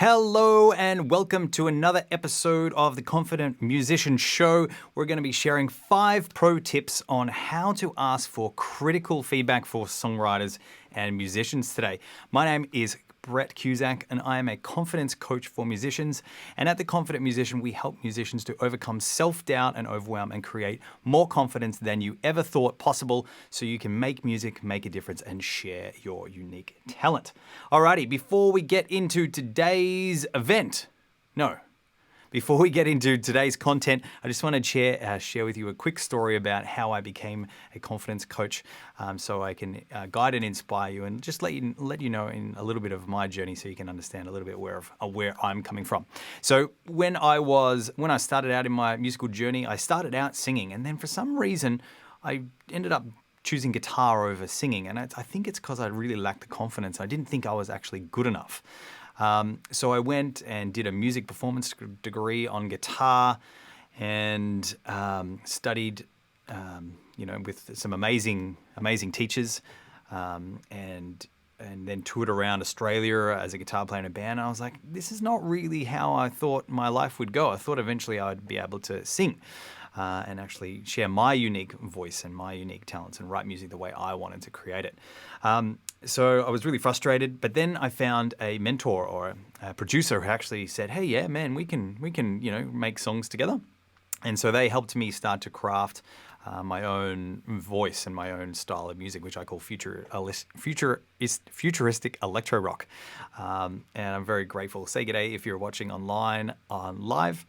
Hello and welcome to another episode of the Confident Musician Show. We're going to be sharing 5 pro tips on how to ask for critical feedback for songwriters and musicians today. My name is Brett Cusack and I am a confidence coach for musicians. And at the Confident Musician, we help musicians to overcome self-doubt and overwhelm and create more confidence than you ever thought possible so you can make music, make a difference, and share your unique talent. Alrighty, before we get into today's Before we get into today's content, I just want to share with you a quick story about how I became a confidence coach, so I can guide and inspire you, and just let you know in a little bit of my journey, so you can understand a little bit where I'm coming from. So when I started out in my musical journey, I started out singing, and then for some reason, I ended up choosing guitar over singing, and I think it's because I really lacked the confidence. I didn't think I was actually good enough. So I went and did a music performance degree on guitar and studied, with some amazing teachers, and then toured around Australia as a guitar player in a band. And I was like, this is not really how I thought my life would go. I thought eventually I'd be able to sing and actually share my unique voice and my unique talents and write music the way I wanted to create it. So I was really frustrated, but then I found a mentor or a producer who actually said, hey, yeah, man, we can make songs together. And so they helped me start to craft my own voice and my own style of music, which I call futuristic electro rock. And I'm very grateful. Say good day if you're watching online on live.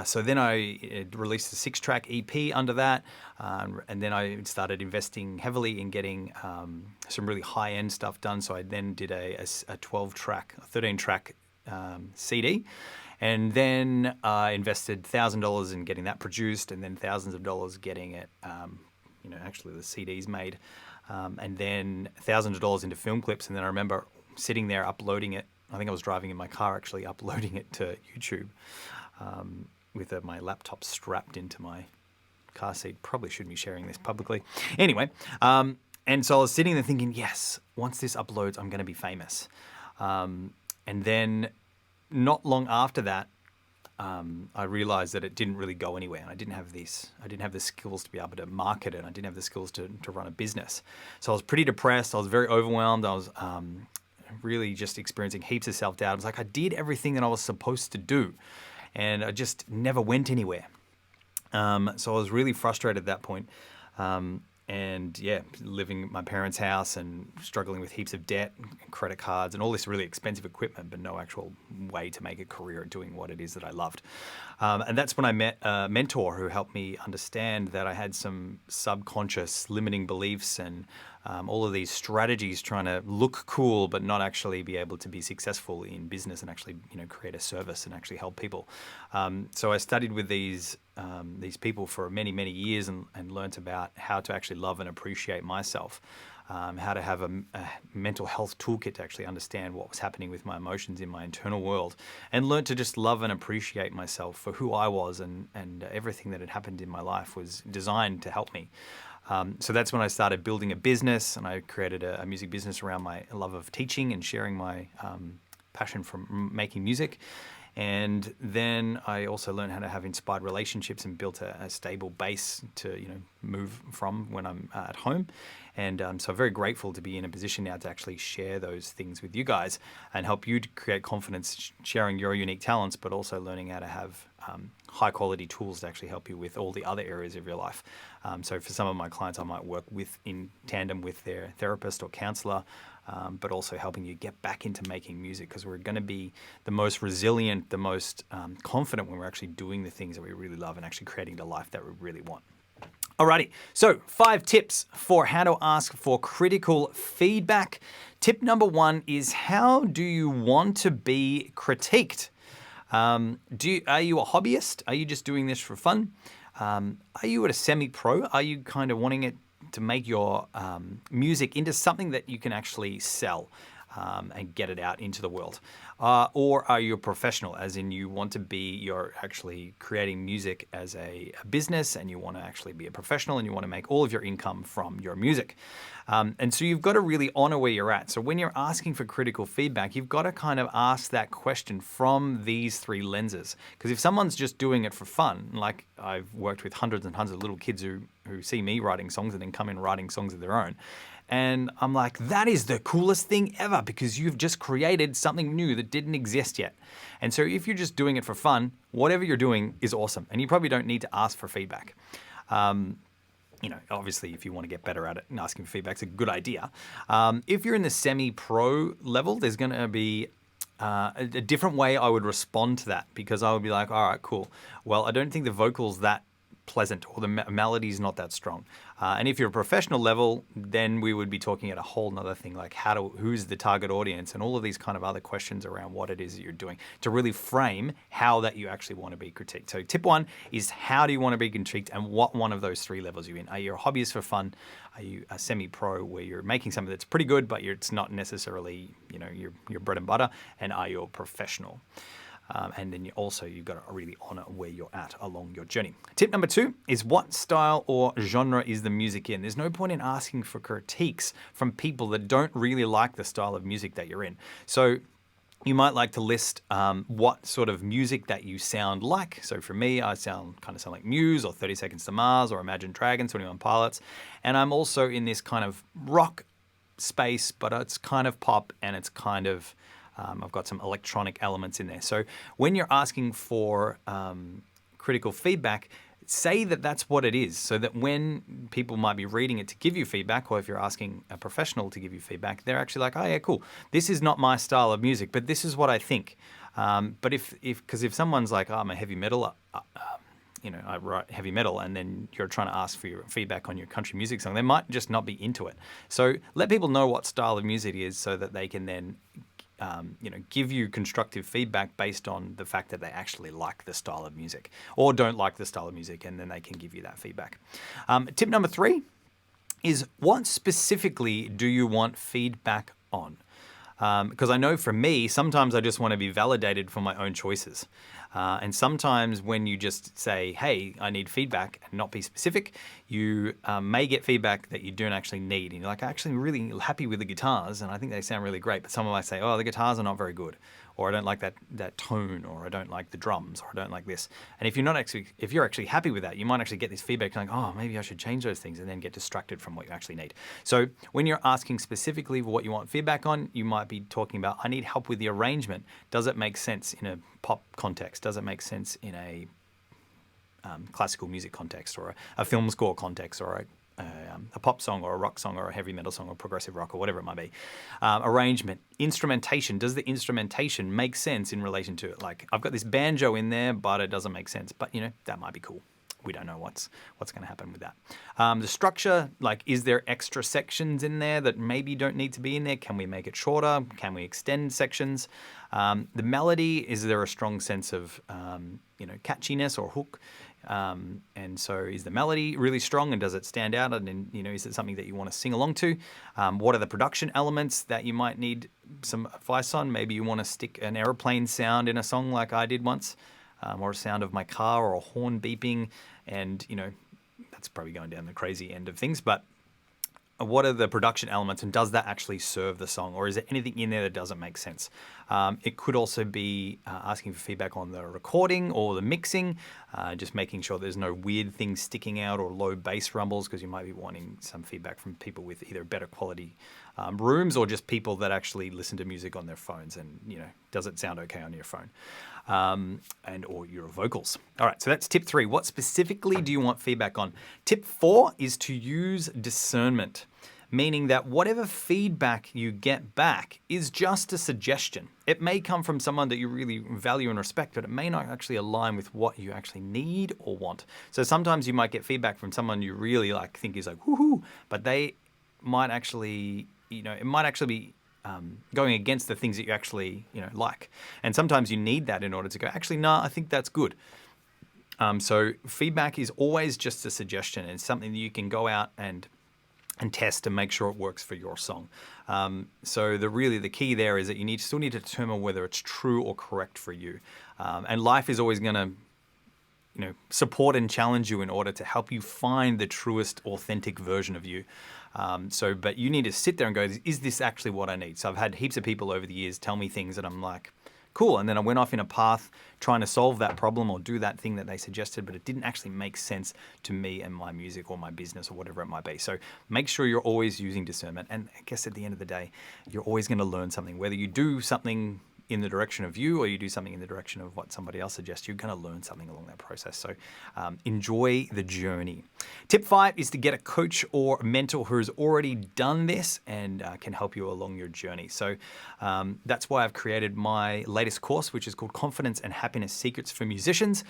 So then I released a 6-track EP under that, and then I started investing heavily in getting some really high-end stuff done. So I then did a 13-track CD, and then I invested $1,000 in getting that produced, and then thousands of dollars getting it, actually the CDs made, and then thousands of dollars into film clips. And then I remember sitting there uploading it. I think I was driving in my car actually uploading it to YouTube. With my laptop strapped into my car seat. Probably shouldn't be sharing this publicly. Anyway, and so I was sitting there thinking, yes, once this uploads, I'm going to be famous. And then not long after that, I realized that it didn't really go anywhere. I didn't have the skills to be able to market it. I didn't have the skills to run a business. So I was pretty depressed. I was very overwhelmed. I was really just experiencing heaps of self-doubt. I was like, I did everything that I was supposed to do, and I just never went anywhere. So I was really frustrated at that point. Living at my parents' house and struggling with heaps of debt, credit cards, and all this really expensive equipment, but no actual way to make a career at doing what it is that I loved. And that's when I met a mentor who helped me understand that I had some subconscious limiting beliefs and all of these strategies trying to look cool, but not actually be able to be successful in business and actually, create a service and actually help people. So I studied with these people for many, many years and learnt about how to actually love and appreciate myself, how to have a mental health toolkit to actually understand what was happening with my emotions in my internal world, and learnt to just love and appreciate myself for who I was, and everything that had happened in my life was designed to help me. So that's when I started building a business, and I created a music business around my love of teaching and sharing my passion for making music. And then I also learned how to have inspired relationships and built a stable base to move from when I'm at home. And so I'm very grateful to be in a position now to actually share those things with you guys and help you to create confidence, sharing your unique talents, but also learning how to have high quality tools to actually help you with all the other areas of your life. So for some of my clients, I might work in tandem with their therapist or counselor, but also helping you get back into making music, because we're going to be the most resilient, the most confident when we're actually doing the things that we really love and actually creating the life that we really want. Alrighty, so 5 tips for how to ask for critical feedback. Tip number 1 is, how do you want to be critiqued? Are you a hobbyist? Are you just doing this for fun? Are you at a semi-pro? Are you kind of wanting it to make your music into something that you can actually sell and get it out into the world? Or are you a professional, as in you're actually creating music as a business and you want to actually be a professional and you want to make all of your income from your music. And so you've got to really honor where you're at. So when you're asking for critical feedback, you've got to kind of ask that question from these three lenses. Because if someone's just doing it for fun, like I've worked with hundreds and hundreds of little kids who see me writing songs and then come in writing songs of their own. And I'm like, that is the coolest thing ever because you've just created something new that didn't exist yet. And so if you're just doing it for fun, whatever you're doing is awesome. And you probably don't need to ask for feedback. Obviously, if you want to get better at it, and asking for feedback is a good idea. If you're in the semi-pro level, there's going to be a different way I would respond to that because I would be like, all right, cool. Well, I don't think the vocal's that pleasant or the melody's not that strong. And if you're a professional level, then we would be talking at a whole nother thing like who's the target audience and all of these kind of other questions around what it is that you're doing to really frame how that you actually want to be critiqued. So tip one is how do you want to be critiqued and what one of those three levels are you in? Are you a hobbyist for fun? Are you a semi-pro where you're making something that's pretty good but it's not necessarily your bread and butter? And are you a professional? And then you've got to really honor where you're at along your journey. Tip number 2 is what style or genre is the music in? There's no point in asking for critiques from people that don't really like the style of music that you're in. So you might like to list what sort of music that you sound like. So for me, I sound like Muse or 30 Seconds to Mars or Imagine Dragons, 21 Pilots. And I'm also in this kind of rock space, but it's kind of pop and it's kind of I've got some electronic elements in there. So when you're asking for critical feedback, say that that's what it is so that when people might be reading it to give you feedback, or if you're asking a professional to give you feedback, they're actually like, oh yeah, cool. This is not my style of music, but this is what I think. But if someone's like, oh, I'm a heavy metal, I write heavy metal, and then you're trying to ask for your feedback on your country music song, they might just not be into it. So let people know what style of music it is so that they can then give you constructive feedback based on the fact that they actually like the style of music or don't like the style of music, and then they can give you that feedback. Tip number 3 is what specifically do you want feedback on? Because I know for me, sometimes I just want to be validated for my own choices. And sometimes when you just say, hey, I need feedback and not be specific, you may get feedback that you don't actually need. And you're like, I'm actually really happy with the guitars and I think they sound really great. But someone might say, oh, the guitars are not very good. Or I don't like that tone, or I don't like the drums, or I don't like this. And if you're actually happy with that, you might actually get this feedback like, oh, maybe I should change those things, and then get distracted from what you actually need. So when you're asking specifically for what you want feedback on, you might be talking about, I need help with the arrangement. Does it make sense in a pop context? Does it make sense in a classical music context, or a film score context, or a pop song or a rock song or a heavy metal song or progressive rock or whatever it might be. Arrangement, instrumentation. Does the instrumentation make sense in relation to it? Like, I've got this banjo in there, but it doesn't make sense. But, that might be cool. We don't know what's going to happen with that. The structure, like, is there extra sections in there that maybe don't need to be in there? Can we make it shorter? Can we extend sections? The melody, is there a strong sense of, catchiness or hook? And so is the melody really strong, and does it stand out? And then, is it something that you want to sing along to? What are the production elements that you might need some advice on? Maybe you want to stick an aeroplane sound in a song like I did once, or a sound of my car or a horn beeping. And, that's probably going down the crazy end of things, but what are the production elements, and does that actually serve the song, or is there anything in there that doesn't make sense? It could also be asking for feedback on the recording or the mixing, just making sure there's no weird things sticking out or low bass rumbles, because you might be wanting some feedback from people with either better quality rooms or just people that actually listen to music on their phones, and does it sound okay on your phone? Or your vocals. All right, so that's tip 3. What specifically do you want feedback on? Tip 4 is to use discernment, meaning that whatever feedback you get back is just a suggestion. It may come from someone that you really value and respect, but it may not actually align with what you actually need or want. So sometimes you might get feedback from someone you really think is like, woohoo, but they might actually, it might actually be going against the things that you actually, like. And sometimes you need that in order to go, actually, no, I think that's good. So feedback is always just a suggestion, and something that you can go out and and test to make sure it works for your song. So the key there is that you still need to determine whether it's true or correct for you. And life is always going to support and challenge you in order to help you find the truest, authentic version of you. But you need to sit there and go, is this actually what I need? So I've had heaps of people over the years tell me things that I'm like, cool. And then I went off in a path trying to solve that problem or do that thing that they suggested, but it didn't actually make sense to me and my music or my business or whatever it might be. So make sure you're always using discernment. And I guess at the end of the day, you're always going to learn something. Whether you do something in the direction of you or you do something in the direction of what somebody else suggests, you're going to learn something along that process. So enjoy the journey. Tip 5 is to get a coach or a mentor who has already done this and can help you along your journey. So that's why I've created my latest course, which is called Confidence and Happiness Secrets for Musicians,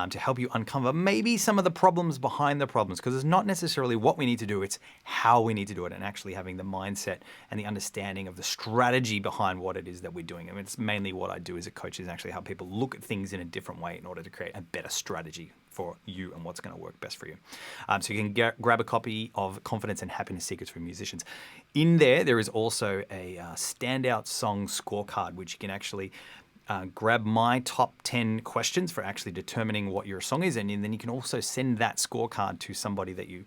to help you uncover maybe some of the problems behind the problems, because it's not necessarily what we need to do, it's how we need to do it, and actually having the mindset and the understanding of the strategy behind what it is that we're doing. I mean, it's mainly what I do as a coach is actually help people look at things in a different way in order to create a better strategy for you and what's going to work best for you. So you can grab a copy of Confidence and Happiness Secrets for Musicians. In there is also a standout song scorecard, which you can actually grab my top 10 questions for actually determining what your song is. And then you can also send that scorecard to somebody that you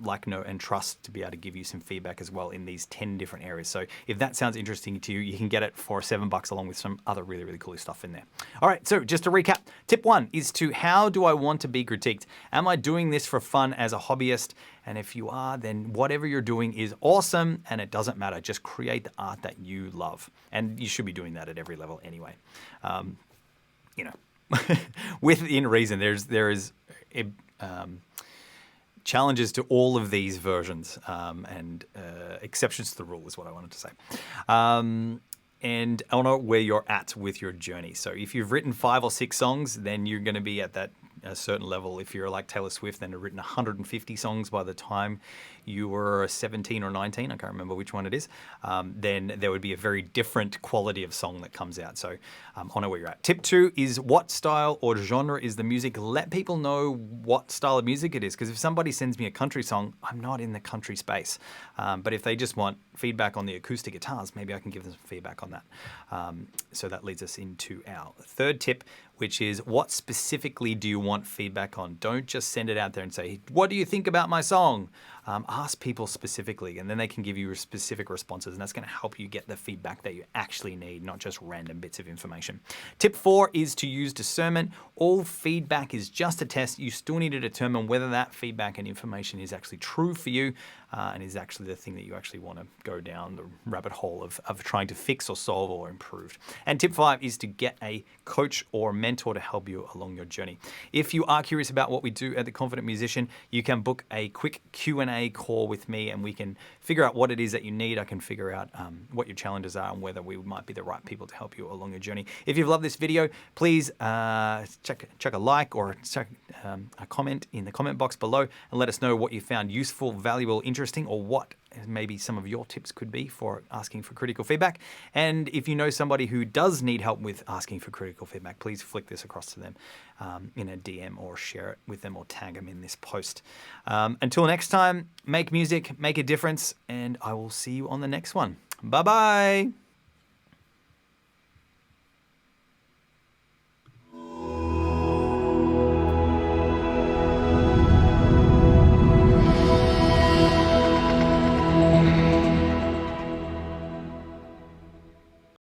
like, know, and trust to be able to give you some feedback as well in these 10 different areas. So if that sounds interesting to you, you can get it for $7 along with some other really, really cool stuff in there. All right, so just to recap, tip 1 is how do I want to be critiqued? Am I doing this for fun as a hobbyist? And if you are, then whatever you're doing is awesome and it doesn't matter. Just create the art that you love. And you should be doing that at every level anyway. Within reason, there is challenges to all of these versions and exceptions to the rule is what I wanted to say. And I know where you're at with your journey. So if you've written 5 or 6 songs, then you're going to be at that a certain level. If you're like Taylor Swift, then have written 150 songs by the time you were 17 or 19, I can't remember which one it is, then there would be a very different quality of song that comes out. So I know where you're at. Tip 2 is what style or genre is the music? Let people know what style of music it is, because if somebody sends me a country song, I'm not in the country space. But if they just want feedback on the acoustic guitars, maybe I can give them some feedback on that. So that leads us into our third tip, which is what specifically do you want feedback on? Don't just send it out there and say, what do you think about my song? Ask people specifically, and then they can give you specific responses, and that's going to help you get the feedback that you actually need, not just random bits of information. Tip 4 is to use discernment. All feedback is just a test. You still need to determine whether that feedback and information is actually true for you and is actually the thing that you actually want to go down the rabbit hole of trying to fix or solve or improve. And tip 5 is to get a coach or mentor to help you along your journey. If you are curious about what we do at The Confident Musician, you can book a quick Q&A call with me and we can figure out what it is that you need. I can figure out what your challenges are and whether we might be the right people to help you along your journey. If you've loved this video, please check a like or check a comment in the comment box below and let us know what you found useful, valuable, interesting, or what maybe some of your tips could be for asking for critical feedback. And if you know somebody who does need help with asking for critical feedback, please flick this across to them in a DM or share it with them or tag them in this post. Until next time, make music, make a difference, and I will see you on the next one. Bye-bye.